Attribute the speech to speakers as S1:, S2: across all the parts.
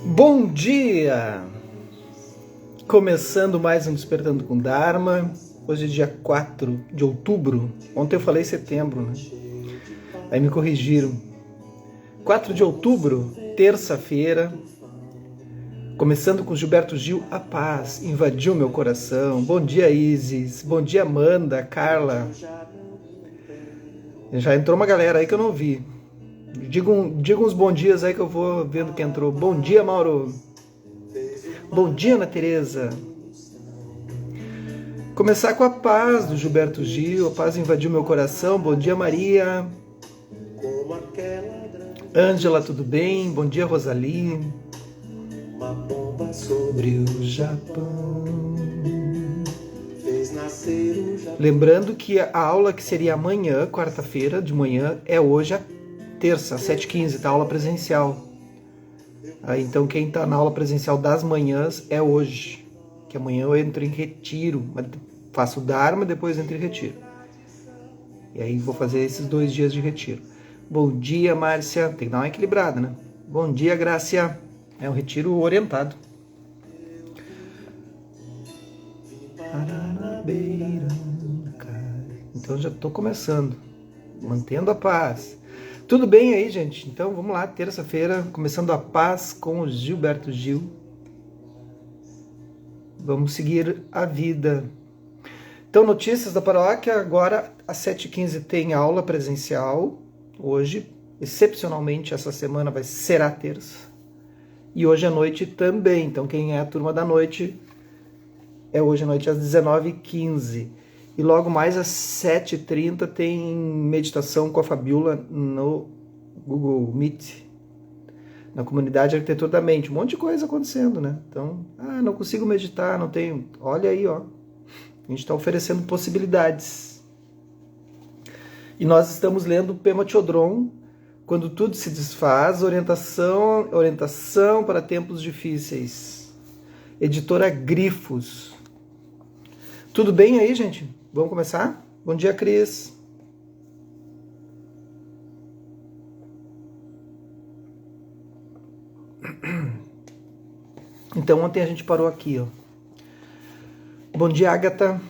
S1: Bom dia! Começando mais um Despertando com Dharma. Hoje é dia 4 de outubro. Ontem eu falei setembro, né? Aí me corrigiram. 4 de outubro, terça-feira. Começando com Gilberto Gil, a paz invadiu meu coração. Bom dia, Isis. Bom dia, Amanda, Carla. Já entrou uma galera aí que eu não vi. Diga uns bom dias aí que eu vou vendo que entrou. Bom dia, Mauro. Bom dia, Ana Tereza. Começar com a paz do Gilberto Gil. A paz invadiu meu coração. Bom dia, Maria. Ângela, tudo bem? Bom dia, Rosali. Sobre o Japão. Lembrando que a aula que seria amanhã, quarta-feira de manhã, é hoje a terça, 7h15, tá? Aula presencial. Então quem está na aula presencial das manhãs é hoje, que amanhã eu entro em retiro, faço Dharma, depois entro em retiro. E aí vou fazer esses 2 dias de retiro. Bom dia, Márcia. Tem que dar uma equilibrada, né? Bom dia, Grácia. É um retiro orientado. Então já estou começando, mantendo a paz. Tudo bem aí, gente? Então vamos lá, terça-feira, começando a paz com o Gilberto Gil. Vamos seguir a vida. Então, notícias da paróquia. Agora, às 7h15 tem aula presencial. Hoje, excepcionalmente, essa semana será terça. E hoje à noite também. Então, quem é a turma da noite, é hoje à noite às 19h15. E logo mais às 7h30 tem meditação com a Fabiola no Google Meet, na comunidade Arquitetura da Mente. Um monte de coisa acontecendo, né? Então, não consigo meditar, não tenho... Olha aí, ó. A gente está oferecendo possibilidades. E nós estamos lendo Pema Chodron, Quando Tudo Se Desfaz, orientação para tempos difíceis. Editora Grifos. Tudo bem aí, gente? Vamos começar? Bom dia, Cris. Então, ontem a gente parou aqui, ó. Bom dia, Ágata.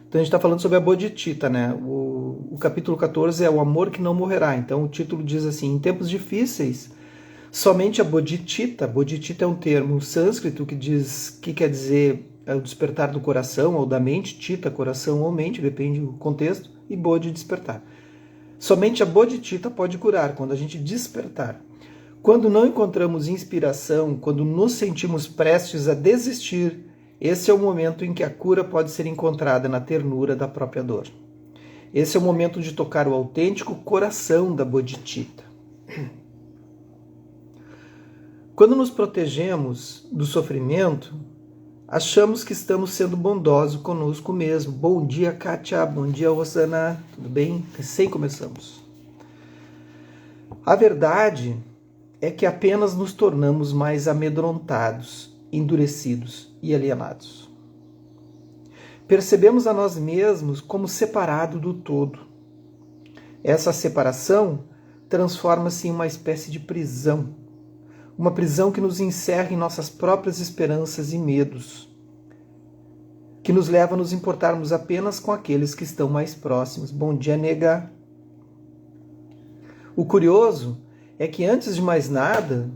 S1: Então, a gente está falando sobre a Bodhicitta, né? O capítulo 14 é o amor que não morrerá. Então, o título diz assim, em tempos difíceis, somente a Bodhicitta. Bodhicitta é um termo sânscrito que quer dizer o despertar do coração ou da mente, Citta, coração ou mente, depende do contexto, e Bodhi, despertar. Somente a Bodhicitta pode curar, quando a gente despertar. Quando não encontramos inspiração, quando nos sentimos prestes a desistir, esse é o momento em que a cura pode ser encontrada na ternura da própria dor. Esse é o momento de tocar o autêntico coração da Bodhicitta. Quando nos protegemos do sofrimento, achamos que estamos sendo bondosos conosco mesmo. Bom dia, Kátia. Bom dia, Rosana. Tudo bem? Recém começamos. A verdade é que apenas nos tornamos mais amedrontados, endurecidos e alienados. Percebemos a nós mesmos como separado do todo. Essa separação transforma-se em uma espécie de prisão. Uma prisão que nos encerra em nossas próprias esperanças e medos, que nos leva a nos importarmos apenas com aqueles que estão mais próximos. Bom dia, nega. O curioso é que, antes de mais nada,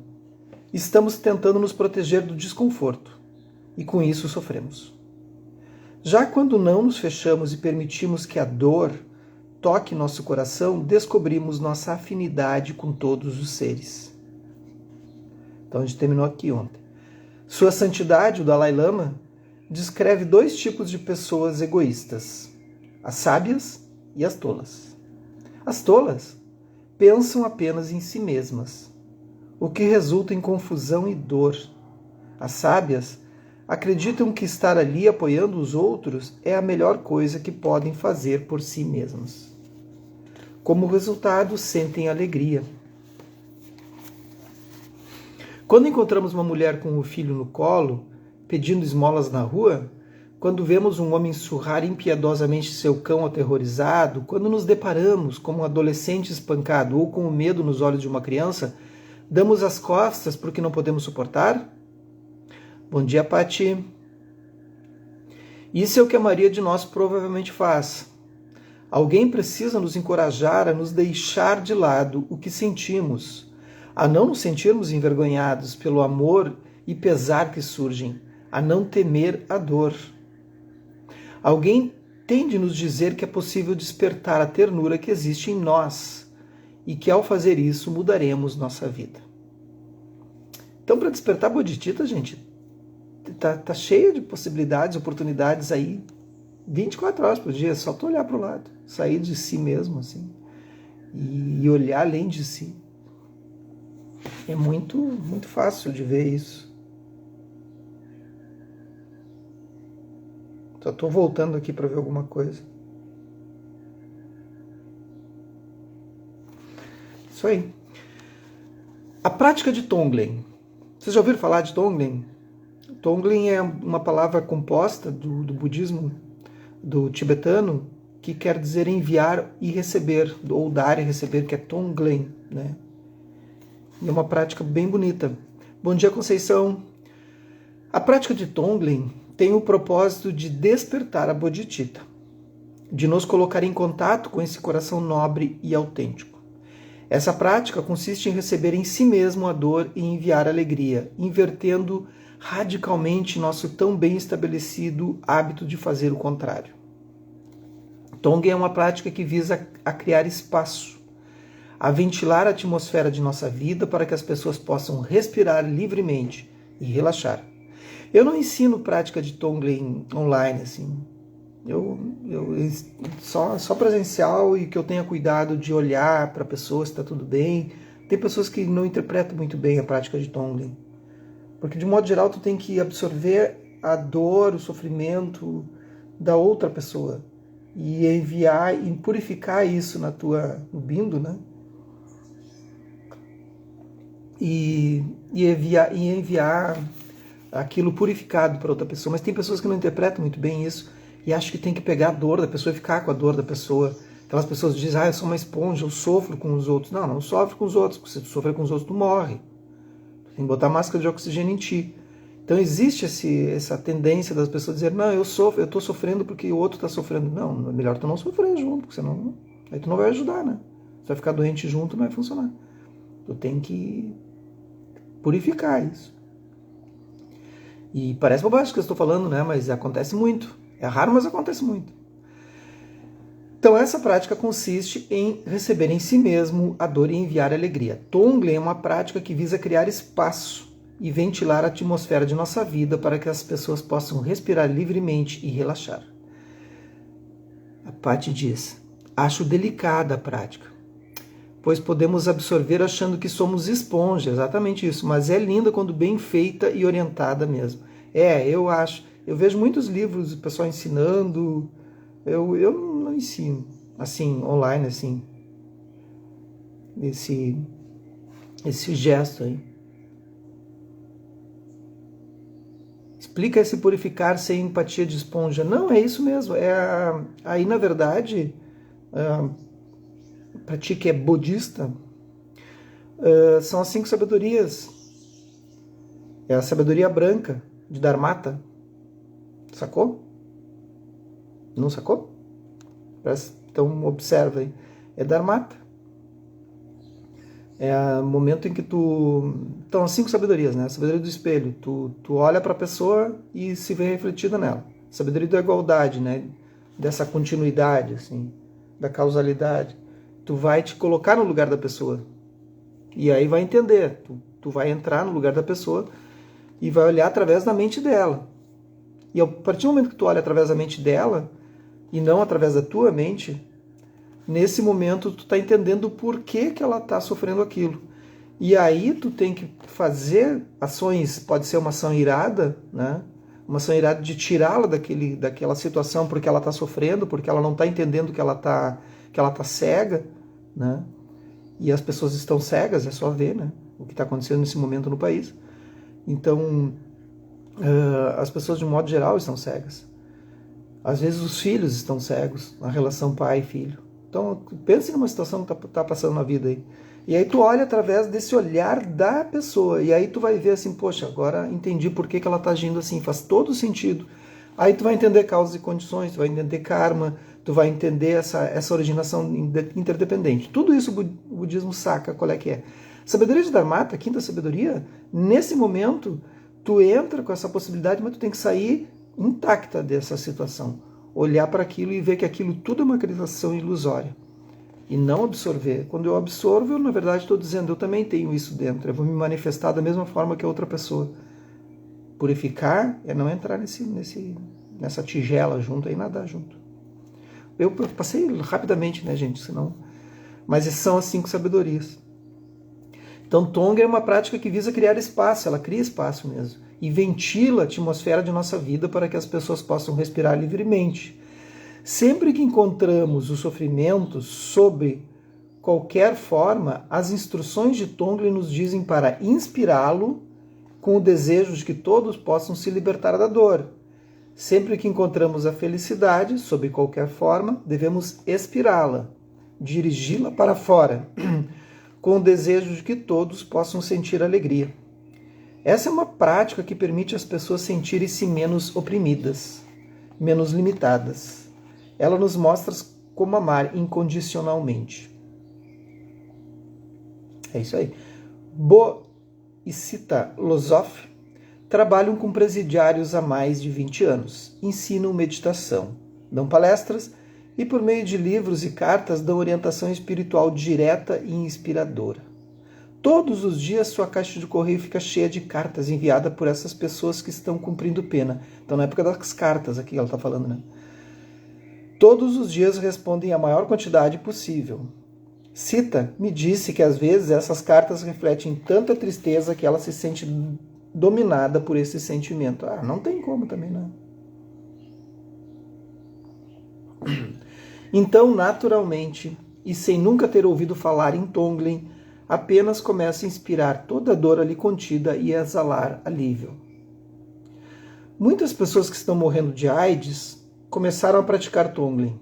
S1: estamos tentando nos proteger do desconforto, e com isso sofremos. Já quando não nos fechamos e permitimos que a dor toque nosso coração, descobrimos nossa afinidade com todos os seres. Então a gente terminou aqui ontem. Sua Santidade, o Dalai Lama, descreve 2 tipos de pessoas egoístas: as sábias e as tolas. As tolas pensam apenas em si mesmas, o que resulta em confusão e dor. As sábias acreditam que estar ali apoiando os outros é a melhor coisa que podem fazer por si mesmas. Como resultado, sentem alegria. Quando encontramos uma mulher com o filho no colo, pedindo esmolas na rua, quando vemos um homem surrar impiedosamente seu cão aterrorizado, quando nos deparamos como um adolescente espancado ou com o medo nos olhos de uma criança, damos as costas porque não podemos suportar? Bom dia, Pati. Isso é o que a maioria de nós provavelmente faz. Alguém precisa nos encorajar a nos deixar de lado o que sentimos, a não nos sentirmos envergonhados pelo amor e pesar que surgem, a não temer a dor. Alguém tem de nos dizer que é possível despertar a ternura que existe em nós e que ao fazer isso mudaremos nossa vida. Então, para despertar bodhicitta, gente, tá cheio de possibilidades, oportunidades aí, 24 horas por dia, é só tu olhar para o lado, sair de si mesmo, assim, e olhar além de si. É muito, muito fácil de ver isso. Só estou voltando aqui para ver alguma coisa. Isso aí. A prática de Tonglen. Vocês já ouviram falar de Tonglen? Tonglen é uma palavra composta do budismo, do tibetano, que quer dizer enviar e receber, ou dar e receber, que é Tonglen, né? E é uma prática bem bonita. Bom dia, Conceição. A prática de Tonglen tem o propósito de despertar a bodhicitta, de nos colocar em contato com esse coração nobre e autêntico. Essa prática consiste em receber em si mesmo a dor e enviar a alegria, invertendo radicalmente nosso tão bem estabelecido hábito de fazer o contrário. Tonglen é uma prática que visa a criar espaço, a ventilar a atmosfera de nossa vida para que as pessoas possam respirar livremente e relaxar. Eu não ensino prática de Tonglen online, assim. Eu só presencial e que eu tenha cuidado de olhar para a pessoa se está tudo bem. Tem pessoas que não interpretam muito bem a prática de Tonglen. Porque, de modo geral, tu tem que absorver a dor, o sofrimento da outra pessoa e enviar e purificar isso no bindo, né? E enviar aquilo purificado para outra pessoa. Mas tem pessoas que não interpretam muito bem isso e acham que tem que pegar a dor da pessoa e ficar com a dor da pessoa. Aquelas pessoas dizem, eu sou uma esponja, eu sofro com os outros. Não sofre com os outros, porque se tu sofrer com os outros, tu morre. Tu tem que botar máscara de oxigênio em ti. Então existe essa tendência das pessoas dizer, não, eu estou sofrendo porque o outro está sofrendo. Não, é melhor tu não sofrer junto, porque senão aí tu não vai ajudar, né? Tu vai ficar doente junto, não vai funcionar. Tu tem que purificar isso. E parece bobagem que eu estou falando, né? Mas acontece muito. É raro, mas acontece muito. Então essa prática consiste em receber em si mesmo a dor e enviar a alegria. Tonglen é uma prática que visa criar espaço e ventilar a atmosfera de nossa vida para que as pessoas possam respirar livremente e relaxar. A Pati diz, acho delicada a prática, pois podemos absorver achando que somos esponja, exatamente isso, mas é linda quando bem feita e orientada mesmo. Eu acho, eu vejo muitos livros do pessoal ensinando, eu não ensino, assim, online, assim, esse gesto aí. Explica esse purificar sem empatia de esponja. Não, é isso mesmo. Aí, na verdade, para ti que é budista, são as 5 sabedorias. É a sabedoria branca de Dharmata. Sacou? Não sacou? Então observa aí. É Dharmata. É o momento em que tu... Então, as 5 sabedorias, né? A sabedoria do espelho. Tu olha para a pessoa e se vê refletida nela. A sabedoria da igualdade, né? Dessa continuidade, assim, da causalidade. Tu vai te colocar no lugar da pessoa. E aí vai entender. Tu vai entrar no lugar da pessoa e vai olhar através da mente dela. E a partir do momento que tu olha através da mente dela e não através da tua mente, nesse momento tu está entendendo o porquê que ela está sofrendo aquilo. E aí tu tem que fazer ações, pode ser uma ação irada, né? Uma ação irada de tirá-la daquela situação porque ela está sofrendo, porque ela não está entendendo que ela tá cega, né? E as pessoas estão cegas, é só ver, né? O que está acontecendo nesse momento no país. Então, as pessoas de um modo geral estão cegas. Às vezes os filhos estão cegos na relação pai e filho. Então, pense numa situação que tá passando na vida aí. E aí tu olha através desse olhar da pessoa. E aí tu vai ver assim, poxa, agora entendi por que ela está agindo assim. Faz todo sentido. Aí tu vai entender causas e condições, tu vai entender karma, tu vai entender essa originação interdependente. Tudo isso o budismo saca qual é que é. Sabedoria de Dharmata, quinta sabedoria, nesse momento tu entra com essa possibilidade, mas tu tem que sair intacta dessa situação. Olhar para aquilo e ver que aquilo tudo é uma acreditação ilusória. E não absorver. Quando eu absorvo, eu na verdade estou dizendo, eu também tenho isso dentro, eu vou me manifestar da mesma forma que a outra pessoa. Purificar é não entrar nessa tigela junto e nadar junto. Eu passei rapidamente, né, gente? Senão... Mas são as 5 sabedorias. Então, Tonga é uma prática que visa criar espaço, ela cria espaço mesmo. E ventila a atmosfera de nossa vida para que as pessoas possam respirar livremente. Sempre que encontramos o sofrimento sob qualquer forma, as instruções de Tonglen nos dizem para inspirá-lo com o desejo de que todos possam se libertar da dor. Sempre que encontramos a felicidade, sob qualquer forma, devemos expirá-la, dirigi-la para fora, com o desejo de que todos possam sentir alegria. Essa é uma prática que permite às pessoas sentirem-se menos oprimidas, menos limitadas. Ela nos mostra como amar incondicionalmente. É isso aí. Bo e Sita Lozof trabalham com presidiários há mais de 20 anos, ensinam meditação, dão palestras e, por meio de livros e cartas, dão orientação espiritual direta e inspiradora. Todos os dias sua caixa de correio fica cheia de cartas enviadas por essas pessoas que estão cumprindo pena. Então, na época das cartas, aqui ela está falando, né? Todos os dias respondem a maior quantidade possível. Sita me disse que às vezes essas cartas refletem tanta tristeza que ela se sente dominada por esse sentimento. Não tem como também, né? Então, naturalmente, e sem nunca ter ouvido falar em Tonglen, apenas começa a inspirar toda a dor ali contida e a exalar alívio. Muitas pessoas que estão morrendo de AIDS começaram a praticar Tonglen.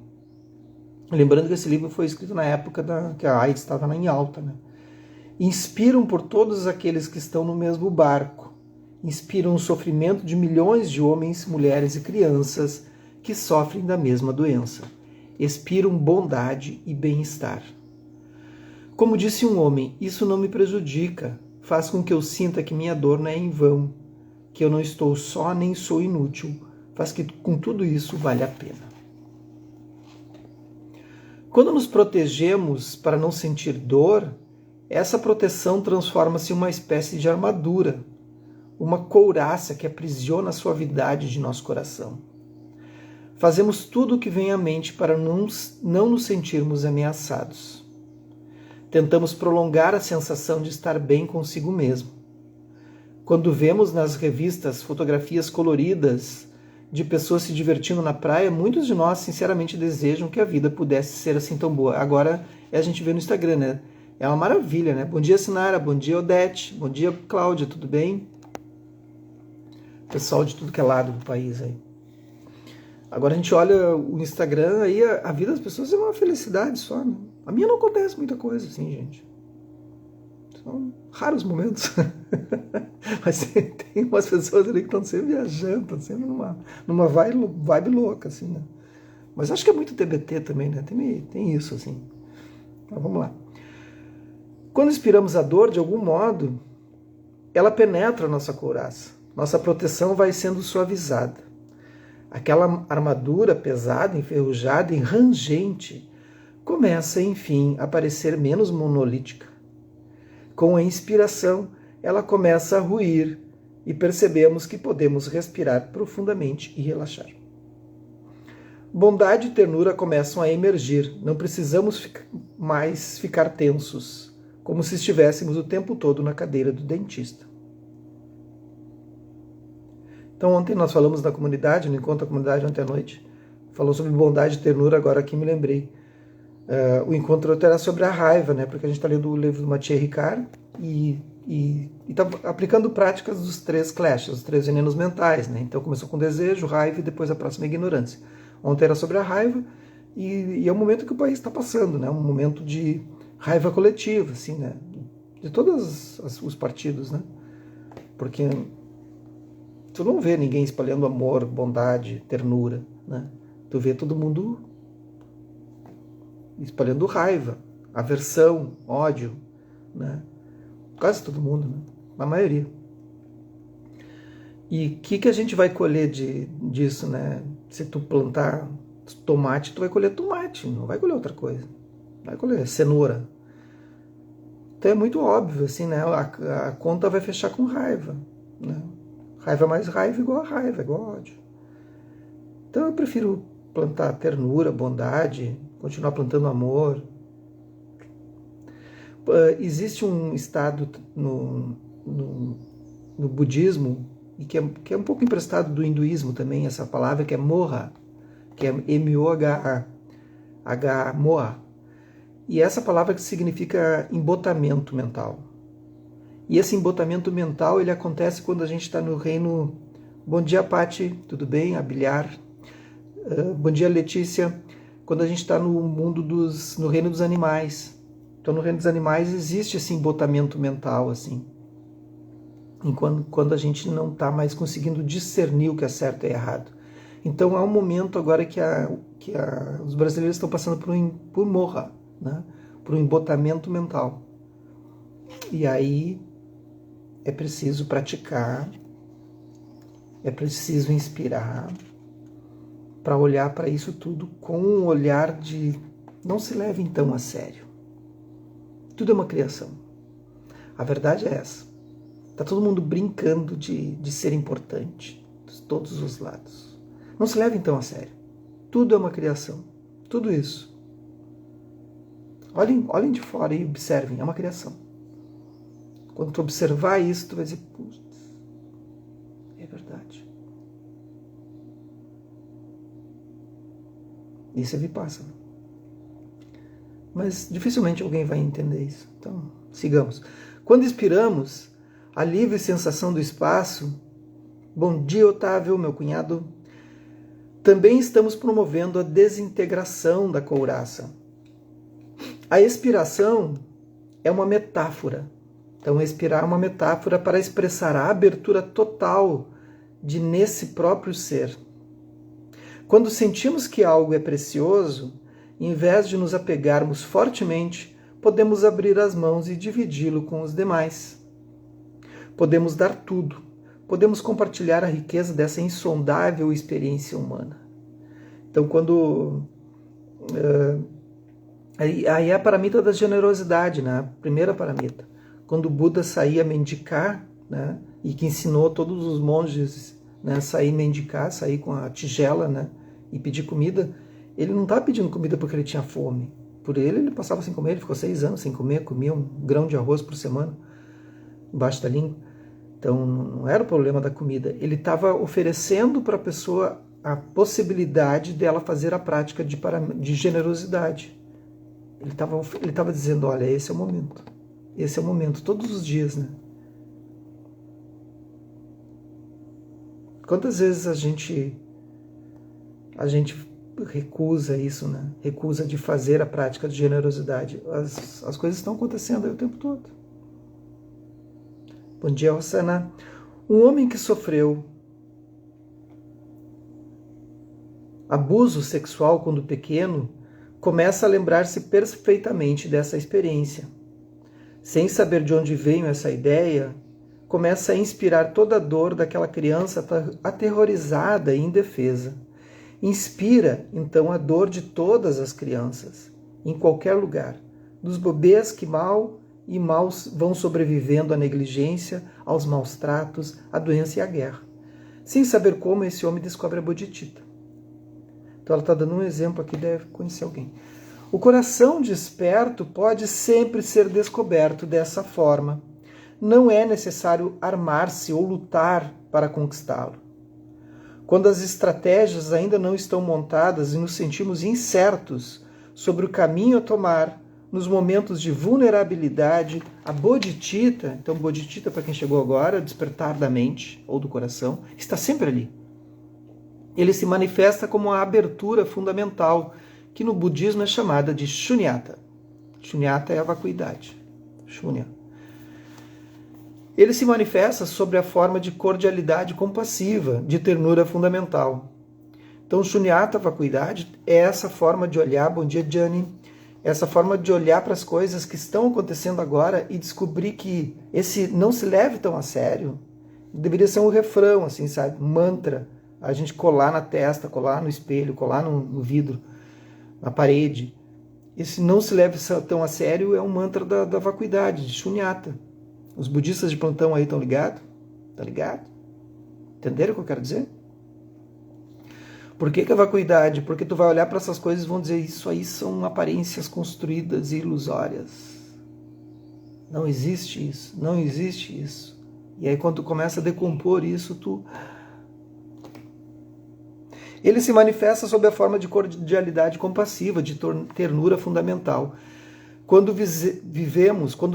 S1: Lembrando que esse livro foi escrito na época que a AIDS estava em alta, né? Inspiram por todos aqueles que estão no mesmo barco. Inspiram o sofrimento de milhões de homens, mulheres e crianças que sofrem da mesma doença. Expiram bondade e bem-estar. Como disse um homem, isso não me prejudica, faz com que eu sinta que minha dor não é em vão, que eu não estou só nem sou inútil, faz que com tudo isso vale a pena. Quando nos protegemos para não sentir dor, essa proteção transforma-se em uma espécie de armadura, uma couraça que aprisiona a suavidade de nosso coração. Fazemos tudo o que vem à mente para não nos sentirmos ameaçados. Tentamos prolongar a sensação de estar bem consigo mesmo. Quando vemos nas revistas fotografias coloridas de pessoas se divertindo na praia, muitos de nós sinceramente desejam que a vida pudesse ser assim tão boa. Agora a gente vê no Instagram, né? É uma maravilha, né? Bom dia, Sinara. Bom dia, Odete. Bom dia, Cláudia. Tudo bem? Pessoal de tudo que é lado do país aí. Agora a gente olha o Instagram, aí a vida das pessoas é uma felicidade só, né? A minha não acontece muita coisa assim, gente. São raros momentos. Mas tem umas pessoas ali que estão sempre viajando, estão sempre numa vibe louca, assim, né? Mas acho que é muito TBT também, né? Tem isso, assim. Então, vamos lá. Quando inspiramos a dor, de algum modo, ela penetra a nossa couraça. Nossa proteção vai sendo suavizada. Aquela armadura pesada, enferrujada e rangente começa, enfim, a parecer menos monolítica. Com a inspiração, ela começa a ruir e percebemos que podemos respirar profundamente e relaxar. Bondade e ternura começam a emergir. Não precisamos mais ficar tensos, como se estivéssemos o tempo todo na cadeira do dentista. Então ontem nós falamos da comunidade, no encontro da comunidade ontem à noite. Falou sobre bondade e ternura, agora aqui me lembrei. O encontro era sobre a raiva, né? Porque a gente está lendo o livro do Mathieu Ricard e está aplicando práticas dos 3 clashes, os 3 venenos mentais, né? Então começou com desejo, raiva e depois a próxima ignorância. Ontem era sobre a raiva, e é um momento que o país está passando, né? Um momento de raiva coletiva, assim, né? De todos os partidos, né? Porque tu não vê ninguém espalhando amor, bondade, ternura, né? Tu vê todo mundo espalhando raiva, aversão, ódio, né? Quase todo mundo, né? A maioria. E o que a gente vai colher disso, né? Se tu plantar tomate, tu vai colher tomate, não vai colher outra coisa. Vai colher cenoura. Então é muito óbvio, assim, né? A conta vai fechar com raiva, né? Raiva mais raiva igual a raiva, igual a ódio. Então eu prefiro plantar ternura, bondade, continuar plantando amor. Existe um estado no budismo, e que é um pouco emprestado do hinduísmo também, essa palavra que é moha, que é M-O-H-A, moha. E essa palavra que significa embotamento mental. E esse embotamento mental, ele acontece quando a gente está no reino... Bom dia, Pati, tudo bem? Abiliar. Bom dia, Letícia. Quando a gente está no reino dos animais. Então, no reino dos animais existe esse embotamento mental, assim. Quando a gente não está mais conseguindo discernir o que é certo e errado. Então, há um momento agora que os brasileiros estão passando por moha, né? Por um embotamento mental. E aí é preciso praticar, é preciso inspirar para olhar para isso tudo com um olhar de não se leve então a sério. Tudo é uma criação. A verdade é essa. Está todo mundo brincando de ser importante, de todos os lados. Não se leve então a sério. Tudo é uma criação. Tudo isso. Olhem de fora e observem, é uma criação. Quando tu observar isso, tu vai dizer, putz, é verdade. Isso é vipassana. Mas dificilmente alguém vai entender isso. Então, sigamos. Quando inspiramos a livre sensação do espaço, bom dia, Otávio, meu cunhado, também estamos promovendo a desintegração da couraça. A expiração é uma metáfora. Então, expirar é uma metáfora para expressar a abertura total nesse próprio ser. Quando sentimos que algo é precioso, em vez de nos apegarmos fortemente, podemos abrir as mãos e dividi-lo com os demais. Podemos dar tudo. Podemos compartilhar a riqueza dessa insondável experiência humana. Então, aí é a paramita da generosidade, né? A primeira paramita. Quando o Buda saía mendicar, né? E que ensinou todos os monges, né? Sair mendicar, sair com a tigela, né? E pedir comida, ele não estava pedindo comida porque ele tinha fome. Por ele passava sem comer, ele ficou 6 anos sem comer, comia um grão de arroz por semana, embaixo da língua. Então não era o problema da comida. Ele estava oferecendo para a pessoa a possibilidade dela fazer a prática de generosidade. Ele estava dizendo, olha, esse é o momento. Esse é o momento, todos os dias, né? Quantas vezes a gente recusa isso, né? Recusa de fazer a prática de generosidade. As coisas estão acontecendo aí o tempo todo. Bom dia, Rossana. Um homem que sofreu abuso sexual quando pequeno começa a lembrar-se perfeitamente dessa experiência. Sem saber de onde veio essa ideia, começa a inspirar toda a dor daquela criança aterrorizada e indefesa. Inspira, então, a dor de todas as crianças, em qualquer lugar, dos bebês que mal vão sobrevivendo à negligência, aos maus tratos, à doença e à guerra. Sem saber como, esse homem descobre a Bodhicitta. Então ela está dando um exemplo aqui, deve conhecer alguém. O coração desperto pode sempre ser descoberto dessa forma. Não é necessário armar-se ou lutar para conquistá-lo. Quando as estratégias ainda não estão montadas e nos sentimos incertos sobre o caminho a tomar, nos momentos de vulnerabilidade, a Bodhicitta, então Bodhicitta para quem chegou agora, despertar da mente ou do coração, está sempre ali. ele se manifesta como a abertura fundamental, que no budismo é chamada de shunyata. Shunyata é a vacuidade. Shunya. Ele se manifesta sob a forma de cordialidade compassiva, de ternura fundamental. Então, shunyata, vacuidade, é essa forma de olhar, bom dia, Jani, essa forma de olhar para as coisas que estão acontecendo agora e descobrir que esse não se leve tão a sério. Deveria ser um refrão, assim, sabe? Mantra. A gente colar na testa, colar no espelho, colar no vidro, na parede. Esse não se leve tão a sério é um mantra da vacuidade, de shunyata. Os budistas de plantão aí estão ligados? Tá ligado? Entenderam o que eu quero dizer? Por que a vacuidade? Porque tu vai olhar para essas coisas e vão dizer, isso aí são aparências construídas e ilusórias. Não existe isso, não existe isso. E aí quando tu começa a decompor isso, ele se manifesta sob a forma de cordialidade compassiva, de ternura fundamental. Quando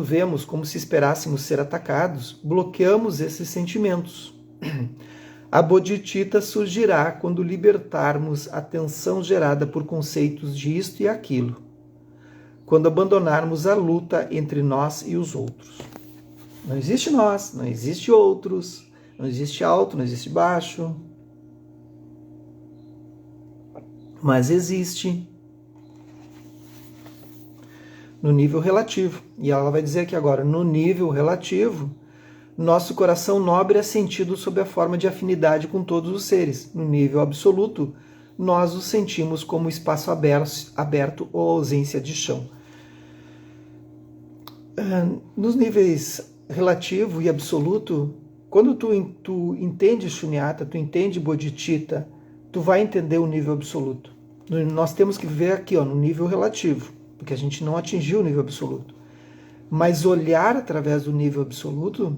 S1: vemos como se esperássemos ser atacados, bloqueamos esses sentimentos. A bodhicitta surgirá quando libertarmos a tensão gerada por conceitos de isto e aquilo, quando abandonarmos a luta entre nós e os outros. Não existe nós, não existe outros, não existe alto, não existe baixo, mas existe no nível relativo. E ela vai dizer aqui agora, no nível relativo, nosso coração nobre é sentido sob a forma de afinidade com todos os seres. No nível absoluto, nós o sentimos como espaço aberto ou ausência de chão. Nos níveis relativo e absoluto, quando tu entende shunyata, tu entende bodhicitta, tu vai entender o nível absoluto. Nós temos que viver aqui, no nível relativo, porque a gente não atingiu o nível absoluto. Mas olhar através do nível absoluto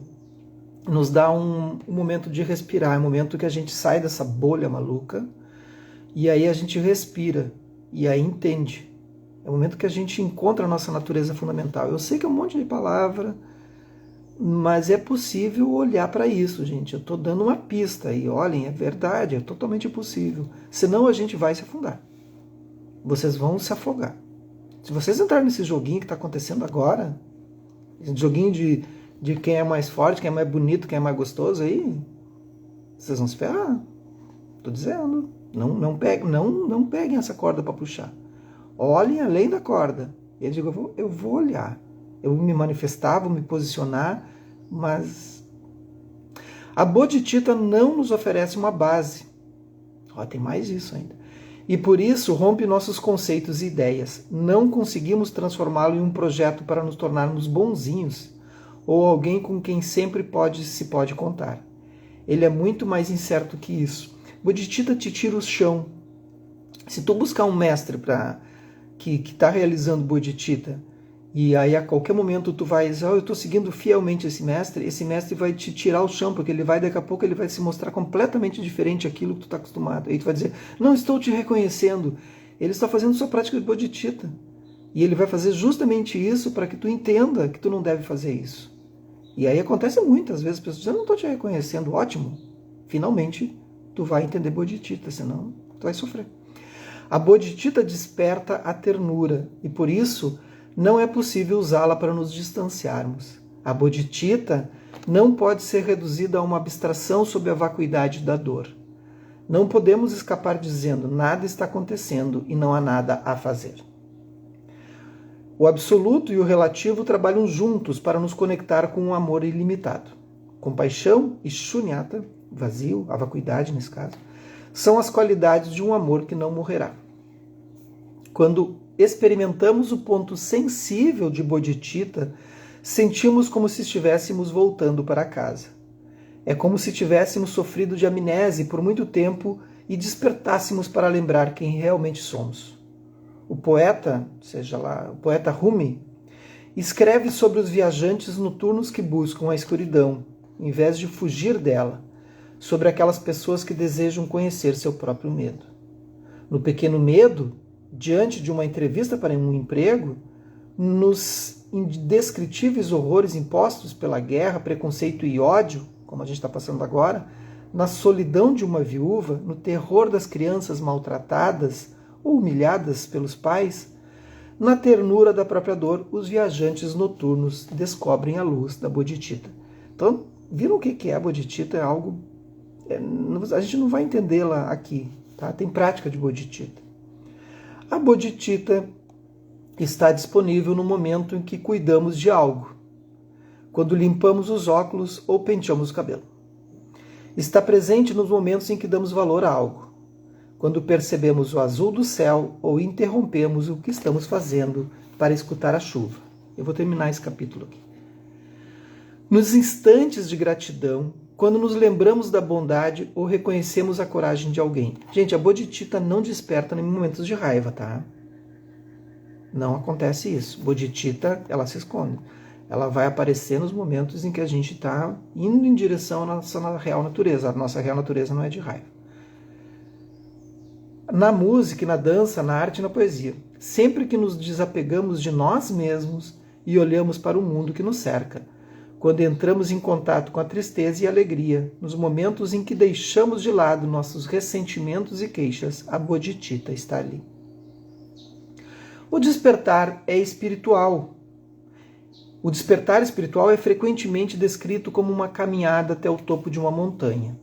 S1: nos dá um momento de respirar, é um momento que a gente sai dessa bolha maluca e aí a gente respira e aí entende. É o momento que a gente encontra a nossa natureza fundamental. Eu sei que é um monte de palavra, mas é possível olhar para isso, gente. Eu estou dando uma pista e olhem, é verdade, é totalmente possível. Senão a gente vai se afundar. Vocês vão se afogar. Se vocês entrarem nesse joguinho que está acontecendo agora, esse joguinho de quem é mais forte, quem é mais bonito, quem é mais gostoso, aí vocês vão se ferrar. Estou dizendo. Não peguem essa corda para puxar. Olhem além da corda. Eu digo, eu vou olhar. Eu vou me manifestar, vou me posicionar, mas a bodhicitta não nos oferece uma base. Tem mais isso ainda. E por isso rompe nossos conceitos e ideias. Não conseguimos transformá-lo em um projeto para nos tornarmos bonzinhos ou alguém com quem sempre se pode contar. Ele é muito mais incerto que isso. Bodhicitta te tira o chão. Se tu buscar um mestre que está realizando bodhicitta, e aí a qualquer momento tu vai dizer, eu estou seguindo fielmente esse mestre vai te tirar o chão, porque daqui a pouco ele vai se mostrar completamente diferente daquilo que tu está acostumado. Aí tu vai dizer, não estou te reconhecendo. Ele está fazendo sua prática de bodhicitta. E ele vai fazer justamente isso para que tu entenda que tu não deve fazer isso. E aí acontece muitas vezes, as pessoas dizem, eu não estou te reconhecendo, ótimo. Finalmente tu vai entender bodhicitta, senão tu vai sofrer. A bodhicitta desperta a ternura, e por isso não é possível usá-la para nos distanciarmos. A bodhicitta não pode ser reduzida a uma abstração sob a vacuidade da dor. Não podemos escapar dizendo, nada está acontecendo e não há nada a fazer. O absoluto e o relativo trabalham juntos para nos conectar com um amor ilimitado. Compaixão e shunyata, vazio, a vacuidade nesse caso, são as qualidades de um amor que não morrerá. Quando experimentamos o ponto sensível de bodhicitta, sentimos como se estivéssemos voltando para casa. É como se tivéssemos sofrido de amnésia por muito tempo e despertássemos para lembrar quem realmente somos. O poeta Rumi, escreve sobre os viajantes noturnos que buscam a escuridão, em vez de fugir dela, sobre aquelas pessoas que desejam conhecer seu próprio medo. No Pequeno Medo, diante de uma entrevista para um emprego, nos indescritíveis horrores impostos pela guerra, preconceito e ódio, como a gente está passando agora, na solidão de uma viúva, no terror das crianças maltratadas ou humilhadas pelos pais, na ternura da própria dor, os viajantes noturnos descobrem a luz da bodhicitta. Então, viram o que é a bodhicitta? É algo... a gente não vai entendê-la aqui, tá? Tem prática de bodhicitta. A bodhicitta está disponível no momento em que cuidamos de algo, quando limpamos os óculos ou penteamos o cabelo. Está presente nos momentos em que damos valor a algo, quando percebemos o azul do céu ou interrompemos o que estamos fazendo para escutar a chuva. Eu vou terminar esse capítulo aqui. Nos instantes de gratidão, quando nos lembramos da bondade ou reconhecemos a coragem de alguém. Gente, a bodhicitta não desperta em momentos de raiva, tá? Não acontece isso. Bodhicitta, ela se esconde. Ela vai aparecer nos momentos em que a gente está indo em direção à nossa real natureza. A nossa real natureza não é de raiva. Na música, na dança, na arte e na poesia. Sempre que nos desapegamos de nós mesmos e olhamos para o mundo que nos cerca. Quando entramos em contato com a tristeza e a alegria, nos momentos em que deixamos de lado nossos ressentimentos e queixas, a bodhicitta está ali. O despertar é espiritual. O despertar espiritual é frequentemente descrito como uma caminhada até o topo de uma montanha.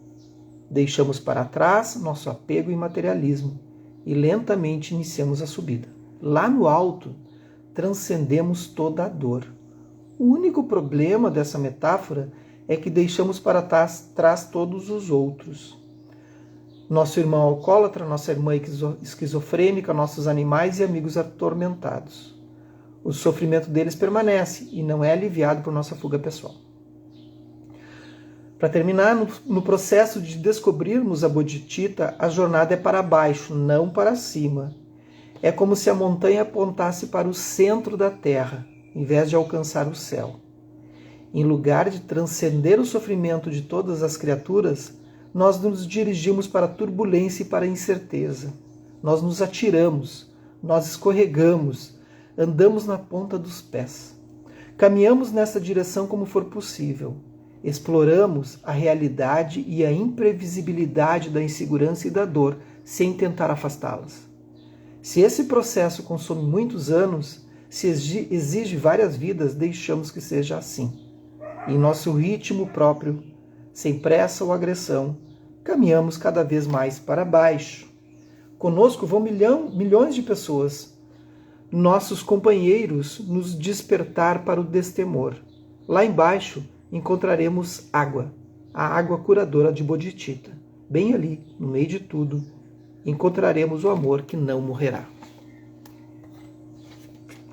S1: Deixamos para trás nosso apego e materialismo e lentamente iniciamos a subida. Lá no alto, transcendemos toda a dor. O único problema dessa metáfora é que deixamos para trás todos os outros. Nosso irmão alcoólatra, nossa irmã esquizofrênica, nossos animais e amigos atormentados. O sofrimento deles permanece e não é aliviado por nossa fuga pessoal. Para terminar, no processo de descobrirmos a bodhicitta, a jornada é para baixo, não para cima. É como se a montanha apontasse para o centro da terra, em vez de alcançar o céu. Em lugar de transcender o sofrimento de todas as criaturas, nós nos dirigimos para a turbulência e para a incerteza. Nós nos atiramos, nós escorregamos, andamos na ponta dos pés. Caminhamos nessa direção como for possível. Exploramos a realidade e a imprevisibilidade da insegurança e da dor, sem tentar afastá-las. Se esse processo consome muitos anos, se exige várias vidas, deixamos que seja assim. Em nosso ritmo próprio, sem pressa ou agressão, caminhamos cada vez mais para baixo. Conosco vão milhões de pessoas, nossos companheiros, nos despertar para o destemor. Lá embaixo encontraremos água, a água curadora de bodhicitta. Bem ali, no meio de tudo, encontraremos o amor que não morrerá.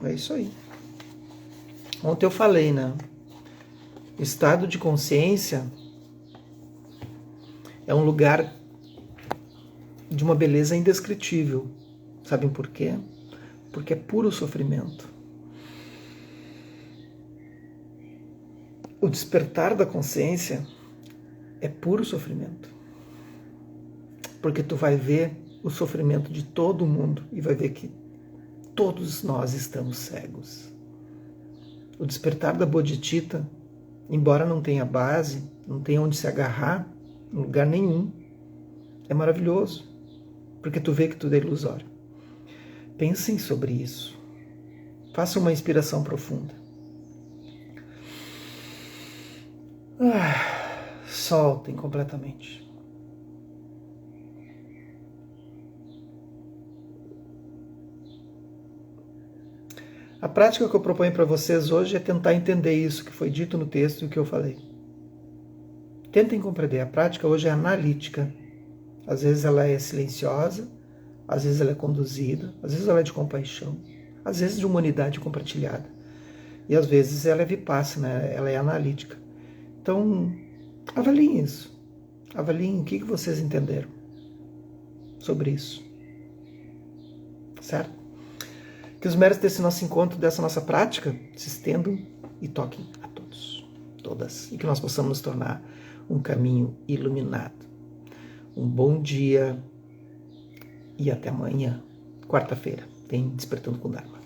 S1: É isso aí. Ontem eu falei, né? Estado de consciência é um lugar de uma beleza indescritível. Sabem por quê? Porque é puro sofrimento. O despertar da consciência é puro sofrimento. Porque tu vai ver o sofrimento de todo mundo e vai ver que todos nós estamos cegos. O despertar da bodhicitta, embora não tenha base, não tenha onde se agarrar, em lugar nenhum, é maravilhoso, porque tu vê que tudo é ilusório. Pensem sobre isso. Façam uma inspiração profunda. Soltem completamente. A prática que eu proponho para vocês hoje é tentar entender isso que foi dito no texto e o que eu falei. Tentem compreender. A prática hoje é analítica. Às vezes ela é silenciosa, às vezes ela é conduzida, às vezes ela é de compaixão, às vezes de humanidade compartilhada. E às vezes ela é vipassana, ela é analítica. Então, avaliem isso. Avaliem o que vocês entenderam sobre isso. Certo? Que os méritos desse nosso encontro, dessa nossa prática, se estendam e toquem a todos, todas. E que nós possamos nos tornar um caminho iluminado. Um bom dia e até amanhã, quarta-feira, tem Despertando com Dharma.